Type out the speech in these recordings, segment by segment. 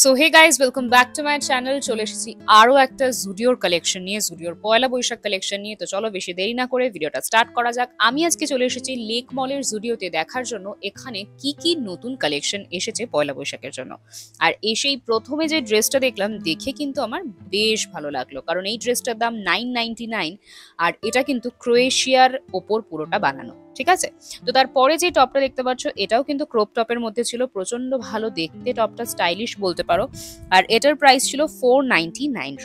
So hey guys, welcome back to my channel. চলে এসেছি আরও একটা জুডিওর কালেকশন নিয়ে, জুডিওর পয়লা বৈশাখ কালেকশন নিয়ে। তো চলো বেশি দেরি না করে ভিডিওটা স্টার্ট করা যাক। আমি আজকে চলে এসেছি লেক মলের জুডিওতে দেখার জন্য এখানে কি কি নতুন কালেকশন এসেছে পয়লা বৈশাখের জন্য। আর এসেই প্রথমে যে ড্রেসটা দেখলাম, দেখে কিন্তু আমার বেশ ভালো লাগলো, কারণ এই ড্রেসটার দাম 999 আর এটা কিন্তু ক্রোয়েশিয়ার ওপর পুরোটা বানানো, ঠিক আছে। তো তারপরে যে টপটা দেখতে পাচ্ছ, এটাও কিন্তু ক্রপ টপের মধ্যে ছিল, প্রচন্ড ভালো দেখতে, টপটা স্টাইলিশ বলতে পারো। আর এটার প্রাইস ছিল 499।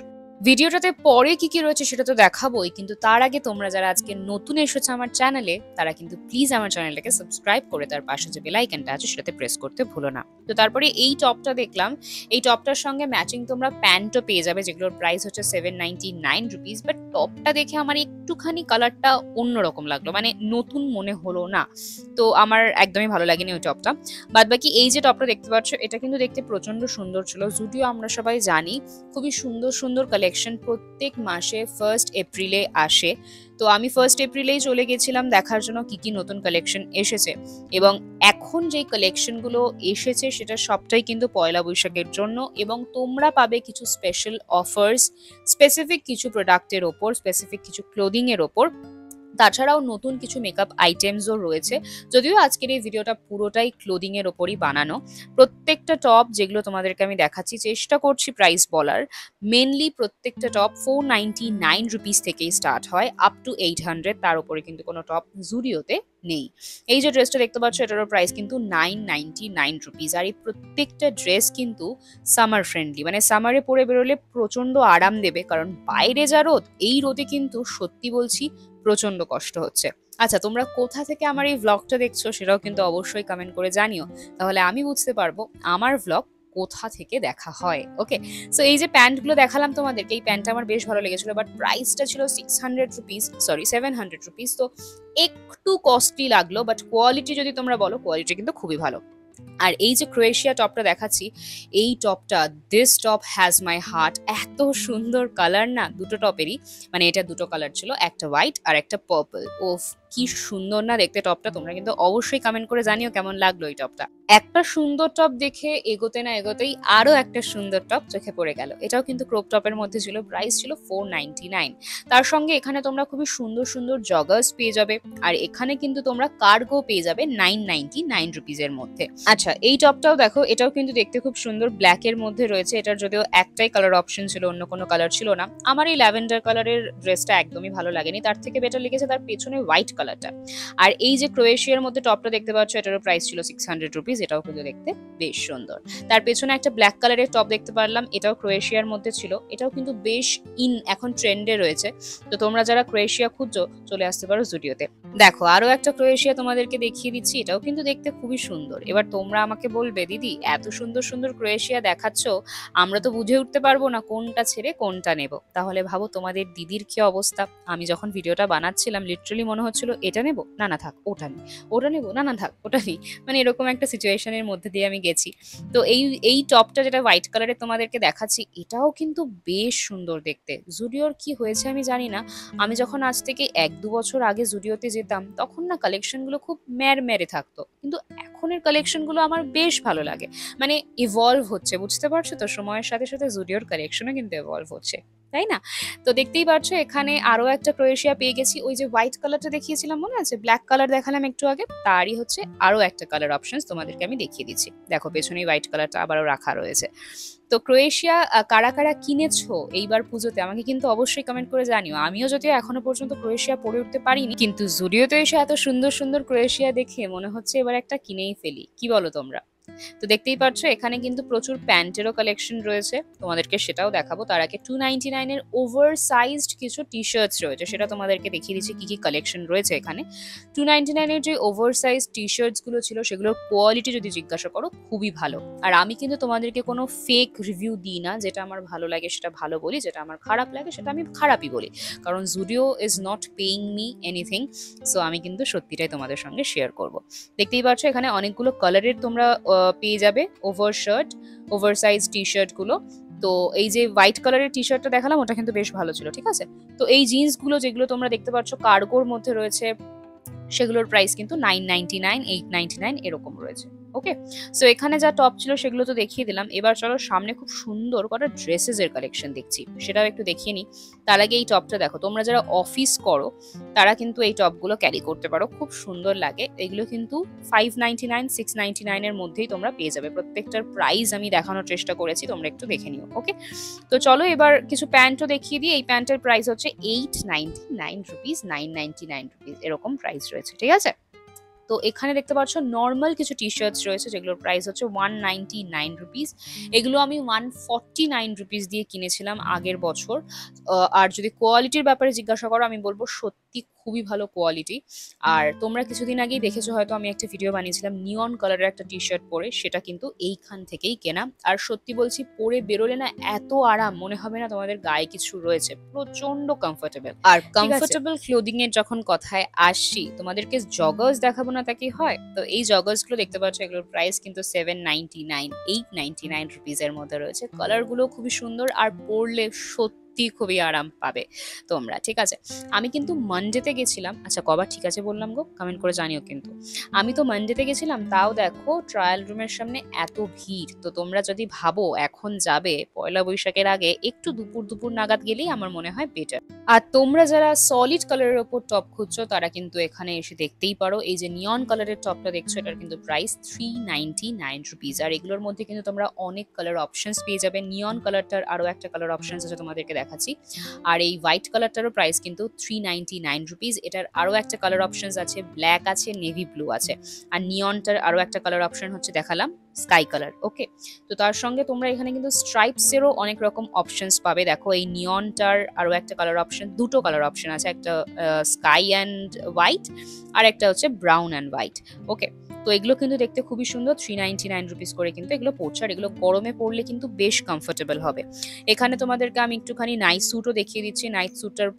ভিডিওটাতে পরে কি কি রয়েছে সেটা তো দেখাবোই, কিন্তু তার আগে তোমরা যারা আজকে নতুন এসেছো আমার চ্যানেলে, তারা কিন্তু প্লিজ আমার চ্যানেলটাকে সাবস্ক্রাইব করে তার পাশে যে বেল আইকনটা আছে সেটাতে প্রেস করতে ভুলো না। তো তারপরে এই টপটা দেখলাম, এই টপটার সঙ্গে ম্যাচিং তোমরা প্যান্টও পেয়ে যাবে, যেগুলোর প্রাইস হচ্ছে 799 রুপিস। বাট টপটা দেখে আমার একটুখানি কালারটা অন্যরকম লাগলো, মানে নতুন মনে হলো না, তো আমার একদমই ভালো লাগেনি ওই টপটা। বাদ বাকি এই যে টপটা দেখতে পাচ্ছ, এটা কিন্তু দেখতে প্রচন্ড সুন্দর ছিল। যদিও আমরা সবাই জানি খুবই সুন্দর সুন্দর কালেকশন প্রত্যেক মাসে 1 এপ্রিলে আসে, তো আমি 1 এপ্রিলেই চলে গেছিলাম দেখার জন্য কি কি নতুন কালেকশন এসেছে। এবং এখন যেই কালেকশনগুলো এসেছে সেটা সবটাই কিন্তু পয়লা বৈশাখের জন্য, এবং তোমরা পাবে কিছু স্পেশাল অফার্স স্পেসিফিক কিছু প্রোডাক্টের ওপর, স্পেসিফিক কিছু ক্লোদিং এর ওপর। তাছাড়াও নতুন কিছু মেকআপ আইটেমসও রয়েছে। যদিও আজকের এই ভিডিওটা পুরোটাই ক্লোদিং এর ওপরই বানানো। প্রত্যেকটা টপ যেগুলো তোমাদেরকে আমি দেখাচ্ছি, চেষ্টা করছি প্রাইস বলার। মেনলি প্রত্যেকটা টপ 499 রুপিস থেকেই স্টার্ট হয় আপ টু 800, তার উপরে কিন্তু কোনো টপ জুডিওতে নেই। এই যে ড্রেসটা দেখতে পাচ্ছ, এটারও প্রাইস কিন্তু 999 রুপিস। আর এই প্রত্যেকটা ড্রেস কিন্তু সামার ফ্রেন্ডলি, মানে সামারে পরে বেরোলে প্রচন্ড আরাম দেবে, কারণ বাইরে যা রোদ, এই রোদে কিন্তু সত্যি বলছি প্রচন্ড কষ্ট হচ্ছে। আচ্ছা, তোমরা কোথা থেকে আমার এই ভ্লগটা দেখছো সেটাও কিন্তু অবশ্যই কমেন্ট করে জানিও, তাহলে আমি বুঝতে পারবো আমার ভ্লগ কোথা থেকে দেখা হয়। ওকে, সো এই যে প্যান্টগুলো দেখালাম তোমাদেরকে, এই প্যান্টটা আমার বেশ ভালো লেগেছিল, বাট প্রাইসটা ছিল 600 রুপিস, সরি 700 রুপিস। তো একটু কস্টলি লাগলো, বাট কোয়ালিটি যদি তোমরা বলো, কোয়ালিটি কিন্তু খুবই ভালো। আর এই যে ক্রোয়েশিয়া টপটা দেখাচ্ছি, এই টপটা, this top has my heart. এত সুন্দর কালার না দুটো টপেরই, মানে এটা দুটো কালার ছিল, একটা হোয়াইট আর একটা পার্পল। ওফ, কি সুন্দর না দেখতে টপটা। তোমরা কিন্তু অবশ্যই কমেন্ট করে জানিও কেমন লাগলো এই টপটা। একটা সুন্দর টপ দেখে এগোতে না এগোতেই আরো একটা সুন্দর টপ চোখে পড়ে গেল। এটাও কিন্তু ক্রপ টপের মধ্যে ছিল, প্রাইস ছিল 499। তার সঙ্গে এখানে তোমরা খুবই সুন্দর সুন্দর জগার্স পেয়ে যাবে, আর এখানে কিন্তু তোমরা কার্গো পেয়ে যাবে 999 রুপিসের মধ্যে। আচ্ছা, এই টপটাও দেখো, এটাও কিন্তু দেখতে খুব সুন্দর, ব্ল্যাক এর মধ্যে রয়েছে। এটার যদিও একটাই কালার অপশন ছিল, অন্য কোনো কালার ছিল না। আমার এই ল্যাভেন্ডার কালারের ড্রেসটা একদমই ভালো লাগেনি, তার থেকে বেটার লেগেছে তার পেছনে হোয়াইট কালারটা। আর এই যে ক্রোয়েশিয়ার মধ্যে টপটা দেখতে পাচ্ছ, এটারও প্রাইস ছিল 600 রুপিস। এটাও কিন্তু দেখতে বেশ সুন্দর। তার পেছনে একটা ব্ল্যাক কালারের টপ দেখতে পারলাম, এটাও ক্রোয়েশিয়ার মধ্যে ছিল। এটাও কিন্তু বেশ এখন ট্রেন্ডে রয়েছে। তো তোমরা যারা ক্রোয়েশিয়া খুঁজছো, চলে আসতে পারো জুডিওতে। দেখো, আরো একটা ক্রোয়েশিয়া তোমাদেরকে দেখিয়ে দিচ্ছি, এটাও কিন্তু দেখতে খুবই সুন্দর। এবার তোমরা আমাকে বলবে, দিদি এত সুন্দর সুন্দর ক্রোয়েশিয়া দেখাচ্ছ, আমরা তো বুঝে উঠতে পারবো না কোনটা ছেড়ে কোনটা নেব। তাহলে ভাবো তোমাদের দিদির কি অবস্থা। আমি যখন ভিডিওটা বানাচ্ছিলাম, লিটারালি মনে হচ্ছিল এটা নেব, না না থাক ওটা নেই, ওটা নেব, না না থাক ওটা নেই, মানে এরকম একটা সিচুয়েশনের মধ্যে দিয়ে আমি গেছি। তো এই টপটা যেটা হোয়াইট কালারের তোমাদেরকে দেখাচ্ছি, এটাও কিন্তু বেশ সুন্দর দেখতে। জুডিওর কি হয়েছে আমি জানি না, আমি যখন আজ থেকে 1-2 বছর আগে জুডিওতে যেতাম, তখন না কালেকশনগুলো খুব মেরে থাকতো, কিন্তু এখনের কালেকশনগুলো আমার বেশ ভালো লাগে। মানে ইভলভ হচ্ছে, বুঝতে পারছো তো, সময়ের সাথে সাথে জুডিওর কালেকশনও কিন্তু ইভলভ হচ্ছে, তাই না? তো দেখতেই পাচ্ছ এখানে আরো একটা ক্রোয়েশিয়া পেয়ে গেছি। ওই যে হোয়াইট কালারটা দেখিয়েছিলাম, মনে আছে ব্ল্যাক কালার দেখালাম একটু আগে, তারই হচ্ছে আরো একটা কালার অপশন তোমাদেরকে আমি দেখিয়ে দিচ্ছি। দেখো, পেছনে হোয়াইট কালারটা আবারও রাখা রয়েছে। তো ক্রোয়েশিয়া কারা কারা কিনেছো এইবার পুজোতে, আমাকে কিন্তু অবশ্যই কমেন্ট করে জানিও। আমিও যদিও এখনো পর্যন্ত ক্রোয়েশিয়া পরে উঠতে পারিনি, কিন্তু জুডিওতে এসে এত সুন্দর সুন্দর ক্রোয়েশিয়া দেখে মনে হচ্ছে এবার একটা কিনেই ফেলি। কি বলো তোমরা? তো দেখতেই পাচ্ছ এখানে কিন্তু প্রচুর প্যান্টেরও কালেকশন রয়েছে, তোমাদেরকে সেটাও দেখাবো। তার আগে 299 এর ওভার সাইজড কিছু টি শার্টস রয়েছে, সেটা তোমাদেরকে দেখিয়ে দিচ্ছি কি কি কালেকশন রয়েছে এখানে। 299 এর যে ওভার সাইজ টি শার্টস গুলো ছিল, সেগুলোর কোয়ালিটি যদি জিজ্ঞাসা করো, খুবই ভালো। আর আমি কিন্তু তোমাদেরকে কোনো ফেক রিভিউ দিই না, যেটা আমার ভালো লাগে সেটা ভালো বলি, যেটা আমার খারাপ লাগে সেটা আমি খারাপই বলি, কারণ Zudio is not paying me anything. So আমি কিন্তু সত্যিটাই তোমাদের সঙ্গে শেয়ার করব। দেখতেই পাচ্ছ এখানে অনেকগুলো কালারের তোমরা পেয়ে যাবে over shirt, over size T shirt গুলো। তো এই যে হোয়াইট কালারের টি শার্টটা দেখালাম, ওটা কিন্তু বেশ ভালো ছিল, ঠিক আছে। তো এই জিন্স গুলো যেগুলো তোমরা দেখতে পাচ্ছ কার্গোর মধ্যে রয়েছে, সেগুলোর প্রাইস কিন্তু 999, 899 এরকম রয়েছে। ওকে, সো এখানে যা টপ ছিল সেগুলো তো দেখিয়ে দিলাম। এবার চলো সামনে খুব সুন্দর কটা ড্রেসেস এর কালেকশন দেখছি, সেটাও একটু দেখিয়ে নিই। তার আগে এই টপটা দেখো, তোমরা যারা অফিস করো তারা কিন্তু এই টপগুলো ক্যারি করতে পারো, খুব সুন্দর লাগে। এগুলো কিন্তু 599 699 এর মধ্যেই তোমরা পেয়ে যাবে। প্রত্যেকটার প্রাইস আমি দেখানোর চেষ্টা করেছি, তোমরা একটু দেখে নিও। ওকে, তো চলো এবার কিছু প্যান্টও দেখিয়ে দিই। এই প্যান্টের প্রাইস হচ্ছে 899 রুপিস, 999 রুপিস এরকম প্রাইস রয়েছে, ঠিক আছে। তো এখানে দেখতে পাচ্ছ নর্মাল কিছু টি শার্টস রয়েছে যেগুলোর প্রাইস হচ্ছে 199 রুপিস। এগুলো আমি 149 রুপিস দিয়ে কিনেছিলাম আগের বছর। আর যদি কোয়ালিটির ব্যাপারে জিজ্ঞাসা করো, আমি বলবো সত্যি খুবই ভালো কোয়ালিটি। আর তোমরা কিছুদিন আগেই দেখেছো হয়তো, আমি একটা ভিডিও বানিয়েছিলাম নিয়ন কালারের একটা টি শার্ট পরে, সেটা কিন্তু এইখান থেকেই কেনা। আর সত্যি বলছি, পরে বেরোলে না এত আরাম, মনে হবে না তোমাদের গায়ে কিছু রয়েছে, প্রচন্ড কমফোর্টেবল। আর কমফোর্টেবল ক্লোদিং এর যখন কথায় আসছি, তোমাদেরকে জগার্স দেখাবো না তা কি হয়? তো এই জগার্স গুলো দেখতে পাচ্ছ, এগুলোর প্রাইস কিন্তু 799 899 রুপিস এর মধ্যে রয়েছে। কালার গুলো খুবই সুন্দর, আর পরলে সত্যি খুবই আরাম পাবে তোমরা, ঠিক আছে। আমি কিন্তু মানডেতে গেছিলাম, আচ্ছা কবার ঠিক আছে বললাম গো, কমেন্ট করে জানিও কিন্তু। আমি তো মানডেতে গেছিলাম, তাও দেখো ট্রায়াল রুমের সামনে এত ভিড়। তো তোমরা যদি ভাবো এখন যাবে পয়লা বৈশাখের আগে, একটু দুপুর দুপুর নাগাদ গেলেই আমার মনে হয় বেটার। আর তোমরা যারা সলিড কালারের ওপর টপ খুঁজছো তারা কিন্তু এখানে এসে দেখতেই পারো। এই যে নিয়ন কালারের টপটা দেখছো, এটার কিন্তু প্রাইস 399 রুপিস। আর এগুলোর মধ্যে কিন্তু তোমরা অনেক কালার অপশনস পেয়ে যাবে। নিয়ন কালারটার আরো একটা কালার অপশনস আছে, তোমাদেরকে দেখাচ্ছি। আর এই হোয়াইট কালারটারও প্রাইস কিন্তু 399 রুপিস। এটার আরো একটা কালার অপশনস আছে, ব্ল্যাক আছে, নেভি ব্লু আছে। আর নিয়নটার আরো একটা কালার অপশন হচ্ছে দেখালাম, স্কাই কালার। ওকে, তো তার সঙ্গে তোমরা এখানে কিন্তু স্ট্রাইপস এরও অনেক রকম অপশনস পাবে। দেখো এই নিয়নটার আরো একটা কালার অপশন, দুটো কালার অপশন আছে, একটা স্কাই অ্যান্ড হোয়াইট, আর একটা হচ্ছে ব্রাউন অ্যান্ড হোয়াইট। ওকে, তো এগুলো কিন্তু দেখতে খুবই সুন্দর। 399 রুপিস করে কিন্তু এগুলো পড়ছে, আর এগুলো গরমে পড়লে কিন্তু বেশ কমফোর্টেবল হবে। এখানে তোমাদেরকে আমি একটুখানি নাইট স্যুটও দেখিয়ে দিচ্ছি। নাইট স্যুটটার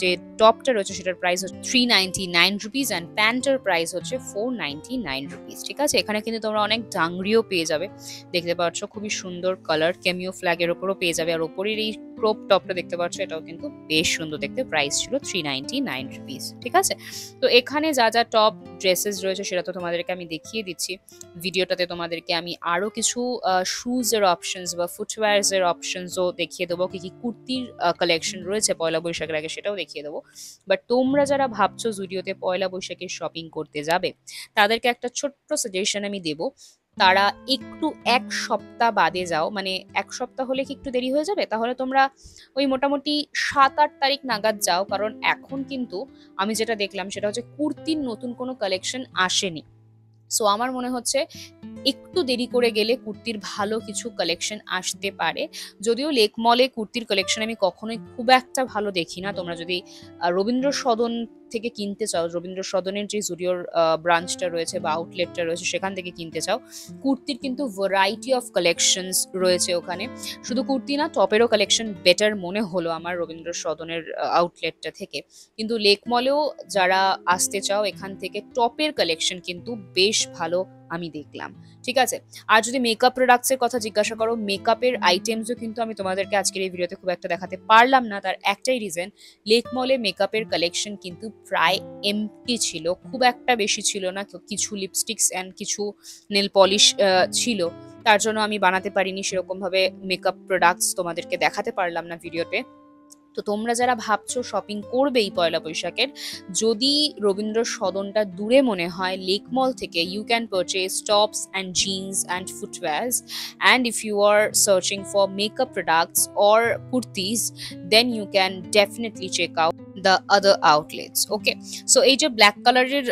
যে টপটা রয়েছে সেটার প্রাইস হচ্ছে 399 রুপিস, অ্যান্ড প্যান্টের প্রাইস হচ্ছে 499 রুপিস, ঠিক আছে। এখানে কিন্তু তোমরা অনেক ডাংরিও পেয়ে যাবে, দেখতে পাচ্ছ খুবই সুন্দর কালার, ক্যামিও ফ্ল্যাগের ওপরও পেয়ে যাবে। আর ওপরের এই ক্রপ টপটা দেখতে পাচ্ছ, এটাও কিন্তু বেশ সুন্দর দেখতে, প্রাইস ছিল 399 রুপিস, ঠিক আছে। তো এখানে যা যা টপ ড্রেসেস রয়েছে সেটা তো তোমাদেরকে আমি দেখিয়ে দিচ্ছি। ভিডিওটাতে তোমাদেরকে আমি আরো কিছু শুজ এর অপশনস বা ফুটওয়্যারস এর অপশনসও দেখিয়ে দেবো, কি কি কুর্তির কালেকশন রয়েছে পয়লা বৈশাখের আগে, সেটাও দেখিয়ে দেবো। বাট তোমরা যারা ভাবছো জুডিওতে পয়লা বৈশাখে শপিং করতে যাবে, তাদেরকে একটা ছোট্ট সাজেশন আমি দেবো। তারা একটু এক সপ্তাহ বাদে যাও, মানে এক সপ্তাহ হলে কি একটু দেরি হয়ে যাবে? তাহলে তোমরা ওই মোটামুটি 7-8 তারিখ নাগাদ যাও, কারণ এখন কিন্তু আমি যেটা দেখলাম সেটা হচ্ছে কুর্তির নতুন কোনো কালেকশন আসেনি। সো আমার মনে হচ্ছে একটু দেরি করে গেলে কুর্তির ভালো কিছু কালেকশন আসতে পারে। যদিও লেক মলে কুর্তির কালেকশন আমি কখনোই খুব একটা ভালো দেখি না। তোমরা যদি রবীন্দ্র সদন থেকে কিনতে চাও, রবীন্দ্র সদনের যে জুডিওর ব্রাঞ্চটা রয়েছে বা আউটলেটটা রয়েছে সেখান থেকে কিনতে চাও, কুর্তির কিন্তু ভ্যারাইটি অফ কালেকশনস রয়েছে ওখানে। শুধু কুর্তি না, টপেরও কালেকশন বেটার মনে হলো আমার রবীন্দ্র সদনের আউটলেটটা থেকে। কিন্তু লেক মলেও যারা আসতে চাও, এখান থেকে টপের কালেকশন কিন্তু বেশ ভালো আমি দেখলাম, ঠিক আছে। আর যদি মেকআপ প্রোডাক্টস এর কথা জিজ্ঞাসা করো, মেকআপের আইটেমসও কিন্তু আমি তোমাদেরকে আজকের এই ভিডিওতে খুব একটা দেখাতে পারলাম না। তার একটাই রিজন, লেক মলে মেকআপের কালেকশন কিন্তু প্রায় এমটি ছিল, খুব একটা বেশি ছিল না। কিছু লিপস্টিক্স অ্যান্ড কিছু নেল পলিশ ছিল, তার জন্য আমি বানাতে পারিনি সেরকম ভাবে মেকআপ প্রোডাক্টস, তোমাদেরকে দেখাতে পারলাম না ভিডিওতে। তো তোমরা যারা ভাবছো শপিং করবেই পয়লা বৈশাখের, যদি রবীন্দ্র সদনটা দূরে মনে হয়, লেক মল থেকে you can purchase tops and jeans and footwears, and if you are searching for makeup products or kurtis, then you can definitely check out the other outlets. Okay, so এই যে black কালারের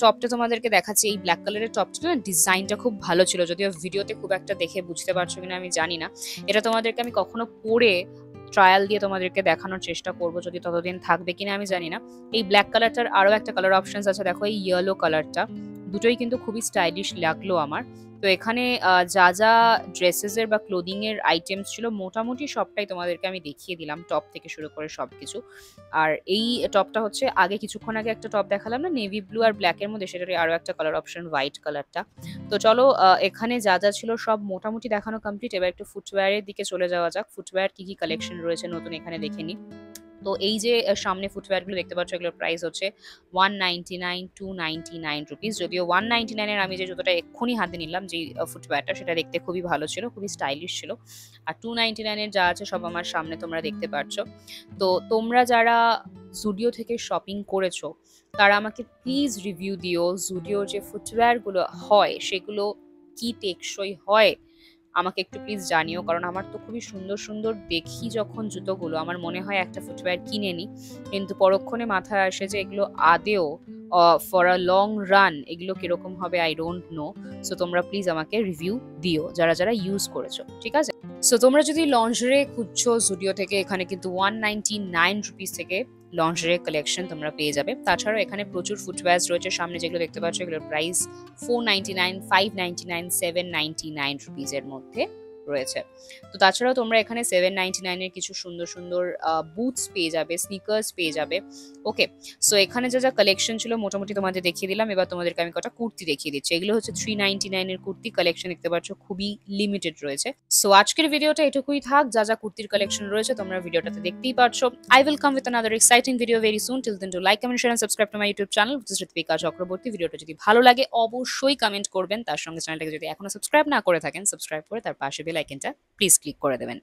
টপটা তোমাদেরকে দেখাচ্ছি, এই black কালারের টপটা না ডিজাইনটা খুব ভালো ছিল, যদিও ভিডিওতে খুব একটা দেখে বুঝতে পারছো কিনা আমি জানি না। এটা তোমাদেরকে আমি কখনো পরে ট্রায়াল দিয়ে তোমাদেরকে দেখানোর চেষ্টা করব, যদি ততদিন থাকবে কিনা আমি জানি না। এই ব্ল্যাক কালারটার আরো একটা কালার অপশনস আছে, দেখো এই ইয়েলো কালারটা, দুটোই কিন্তু খুবই স্টাইলিশ লাগলো আমার। তো এখানে যা যা ড্রেসেস এর বা ক্লোদিং এর আইটেমস ছিল মোটামুটি সবটাই তোমাদেরকে আমি দেখিয়ে দিলাম, টপ থেকে শুরু করে সবকিছু। আর এই টপটা হচ্ছে আগে কিছুক্ষণ আগে একটা টপ দেখালাম না নেভি ব্লু আর ব্ল্যাক এর মধ্যে, সেটারই আরো একটা কালার অপশন হোয়াইট কালারটা। তো চলো এখানে যা যা ছিল সব মোটামুটি দেখানো কমপ্লিট। এবার একটু ফুটওয়্যারের দিকে চলে যাওয়া যাক, ফুটওয়্যার কি কি কালেকশন রয়েছে নতুন এখানে দেখে নিই। তো এই যে সামনে ফুটওয়্যারগুলো দেখতে পাচ্ছ, এগুলোর প্রাইস হচ্ছে 199, 299 রুপিস। যদিও 199 এর আমি যে জুতোটা এক্ষুনি হাতে নিলাম, যে ফুটওয়্যারটা, সেটা দেখতে খুবই ভালো ছিল, খুবই স্টাইলিশ ছিল। আর 299 এর যা আছে সব আমার সামনে তোমরা দেখতে পাচ্ছ। তো তোমরা যারা জুডিও থেকে শপিং করেছো তারা আমাকে প্লিজ রিভিউ দিও, জুডিওর যে ফুটওয়্যারগুলো হয় সেগুলো কি টেকসই হয় আমাকে একটু প্লিজ জানিও। কারণ আমার তো খুবই সুন্দর সুন্দর দেখি যখন জুতোগুলো, আমার মনে হয় একটা ফুটওয়্যার কিনে নিই, কিন্তু পরক্ষণে মাথায় আসে যে এগুলো আদেও ফর আ লং রান এগুলো কিরকম হবে আই ডোন্ট নো। সো তোমরা প্লিজ আমাকে রিভিউ দিও যারা যারা ইউজ করেছো, ঠিক আছে? সো তোমরা যদি লঞ্জরে খুঁজছো জুডিও থেকে, এখানে কিন্তু 199 রুপিস থেকে লঞ্জরে কালেকশন তোমরা পেয়ে যাবে। তাছাড়াও এখানে প্রচুর ফুটওয়্যার্স রয়েছে, সামনে যেগুলো দেখতে পাচ্ছ এগুলোর প্রাইস 499, 599, 799 রুপিসের মধ্যে রয়েছে। তো তাছাড়াও তোমরা এখানে 799 এর কিছু সুন্দর সুন্দর বুটস পেয়ে যাবে, স্নিকার্স পেয়ে যাবে। ওকে, সো এখানে যা যা কালেকশন ছিল মোটামুটি তোমাদের দেখিয়ে দিলাম। এবার তোমাদেরকে আমি কটা কুর্তি দেখিয়ে দিচ্ছি। এগুলো হচ্ছে 399 এর কুর্তি কালেকশন, দেখতে পাচ্ছ খুবই লিমিটেড রয়েছে। সো আজকের ভিডিওটা এটুকুই থাক। যা যা কুর্তির কালেকশন রয়েছে তোমরা ভিডিওটাতে দেখতেই পারছো। I will come with another exciting video very soon. Till then do like, comment, share and subscribe to my YouTube channel which is Ritwika Chakraborty. ভিডিওটা যদি ভালো লাগে অবশ্যই কমেন্ট করবেন, তার সঙ্গে চ্যানেলটাকে যদি এখনো সাবস্ক্রাইব না করে থাকেন সাবস্ক্রাইব করে তার পাশে বেল আইকনটা প্লিজ ক্লিক করে দেবেন।